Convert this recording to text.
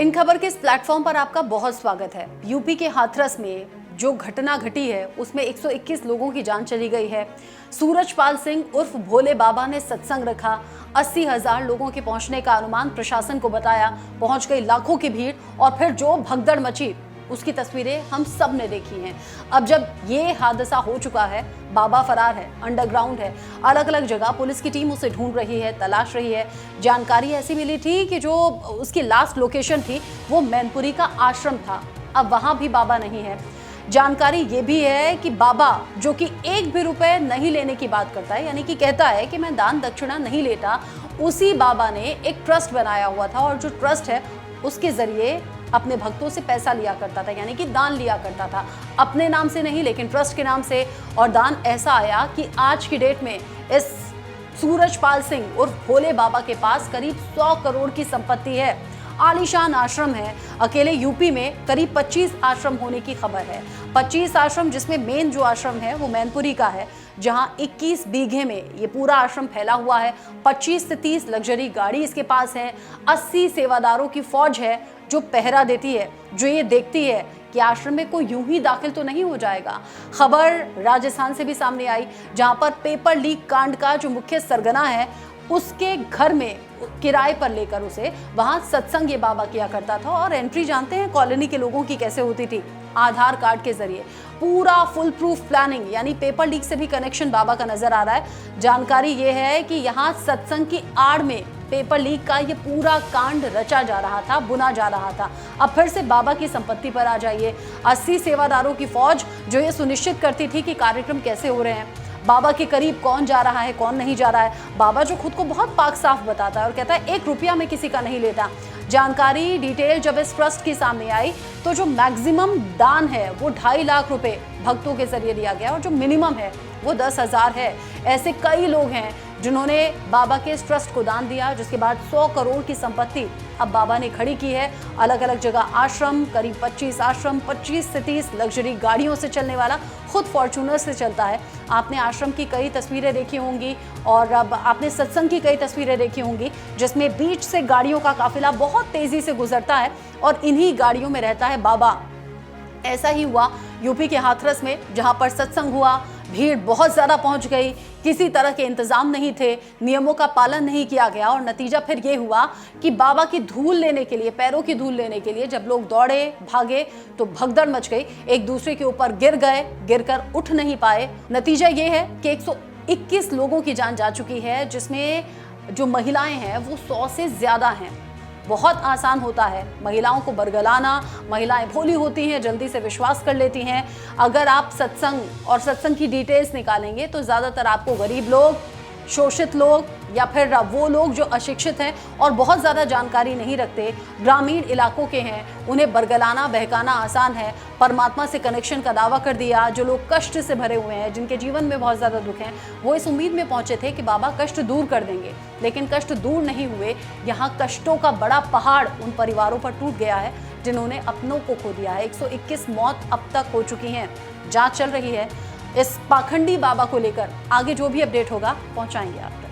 इन खबर के इस प्लेटफॉर्म पर आपका बहुत स्वागत है। यूपी के हाथरस में जो घटना घटी है उसमें 121 लोगों की जान चली गई है। सूरजपाल सिंह उर्फ भोले बाबा ने सत्संग रखा। 80,000 लोगों के पहुंचने का अनुमान प्रशासन को बताया। पहुंच गई लाखों की भीड़ और फिर जो भगदड़ मची उसकी तस्वीरें हम सब ने देखी हैं। अब जब ये हादसा हो चुका है, बाबा फरार है, अंडरग्राउंड है, अलग अलग जगह पुलिस की टीम उसे ढूंढ रही है, तलाश रही है। जानकारी ऐसी मिली थी कि जो उसकी लास्ट लोकेशन थी वो मैनपुरी का आश्रम था। अब वहां भी बाबा नहीं है। जानकारी ये भी है कि बाबा जो कि एक भी रुपए नहीं लेने की बात करता है, यानी कि कहता है कि मैं दान दक्षिणा नहीं लेता, उसी बाबा ने एक ट्रस्ट बनाया हुआ था और जो ट्रस्ट है उसके जरिए अपने भक्तों से पैसा लिया करता था, यानी कि दान लिया करता था। अपने नाम से नहीं लेकिन ट्रस्ट के नाम से। और दान ऐसा आया कि आज की डेट में इस सूरजपाल सिंह उर्फ भोले बाबा के पास करीब 100 करोड़ की संपत्ति है। आलीशान आश्रम है। अकेले यूपी में करीब 25 आश्रम होने की खबर है। 25 आश्रम, जिसमें मेन जो आश्रम है वो मैनपुरी का है, जहां 21 बीघे में ये पूरा आश्रम फैला हुआ है। 25 से 30 लग्जरी गाड़ी इसके पास है। 80 सेवादारों की फौज है जो पहरा देती है, जो ये देखती है कि आश्रम में कोई यूं ही दाखिल तो नहीं हो जाएगा। खबर राजस्थान से भी सामने आई, जहां पर पेपर लीक कांड का जो मुख्य सरगना है उसके घर में किराए पर लेकर उसे वहां सत्संग ये बाबा किया करता था। और एंट्री जानते हैं कॉलोनी के लोगों की कैसे होती थी? आधार कार्ड के जरिए। पूरा फुल प्रूफ प्लानिंग, यानी पेपर लीक से भी कनेक्शन बाबा का नजर आ रहा है। जानकारी ये है कि यहाँ सत्संग की आड़ में पेपर लीक का ये पूरा कांड रचा जा रहा था, बुना जा रहा था। अब फिर से बाबा की संपत्ति पर आ जाइए। 80 सेवादारों की फौज जो ये सुनिश्चित करती थी कि कार्यक्रम कैसे हो रहे हैं, बाबा के करीब कौन जा रहा है, कौन नहीं जा रहा है। बाबा जो खुद को बहुत पाक साफ बताता है और कहता है 1 रुपया मैं किसी का नहीं लेता। जानकारी डिटेल जब इस ट्रस्ट की सामने आई तो जो मैक्सिमम दान है वो 2.5 लाख रुपए भक्तों के जरिए दिया गया और जो मिनिमम है वो 10,000 है। ऐसे कई लोग हैं जिन्होंने बाबा के इस ट्रस्ट को दान दिया, जिसके बाद 100 करोड़ की संपत्ति अब बाबा ने खड़ी की है। अलग अलग जगह आश्रम, करीब 25 आश्रम, 25 से 30 लग्जरी गाड़ियों से चलने वाला, खुद फॉर्च्यूनर से चलता है। आपने आश्रम की कई तस्वीरें देखी होंगी और अब आपने सत्संग की कई तस्वीरें देखी होंगी, जिसमें बीच से गाड़ियों का काफिला बहुत तेजी से गुजरता है और इन्हीं गाड़ियों में रहता है बाबा। ऐसा ही हुआ यूपी के हाथरस में, जहां पर सत्संग हुआ। भीड़ बहुत ज्यादा पहुंच गई, किसी तरह के इंतजाम नहीं थे, नियमों का पालन नहीं किया गया और नतीजा फिर ये हुआ कि बाबा की धूल लेने के लिए, पैरों की धूल लेने के लिए जब लोग दौड़े भागे तो भगदड़ मच गई। एक दूसरे के ऊपर गिर गए, गिरकर उठ नहीं पाए। नतीजा ये है कि 121 लोगों की जान जा चुकी है, जिसमें जो महिलाएं हैं वो 100 से ज्यादा हैं। बहुत आसान होता है महिलाओं को बरगलाना, महिलाएं भोली होती हैं, जल्दी से विश्वास कर लेती हैं। अगर आप सत्संग और सत्संग की डिटेल्स निकालेंगे तो ज़्यादातर आपको गरीब लोग, शोषित लोग या फिर वो लोग जो अशिक्षित हैं और बहुत ज़्यादा जानकारी नहीं रखते, ग्रामीण इलाकों के हैं, उन्हें बरगलाना बहकाना आसान है। परमात्मा से कनेक्शन का दावा कर दिया। जो लोग कष्ट से भरे हुए हैं, जिनके जीवन में बहुत ज़्यादा दुख हैं, वो इस उम्मीद में पहुंचे थे कि बाबा कष्ट दूर कर देंगे, लेकिन कष्ट दूर नहीं हुए। यहाँ कष्टों का बड़ा पहाड़ उन परिवारों पर टूट गया है जिन्होंने अपनों को खो दिया है। 121 मौत अब तक हो चुकी हैं। जाँच चल रही है। इस पाखंडी बाबा को लेकर आगे जो भी अपडेट होगा पहुँचाएंगे आप तक।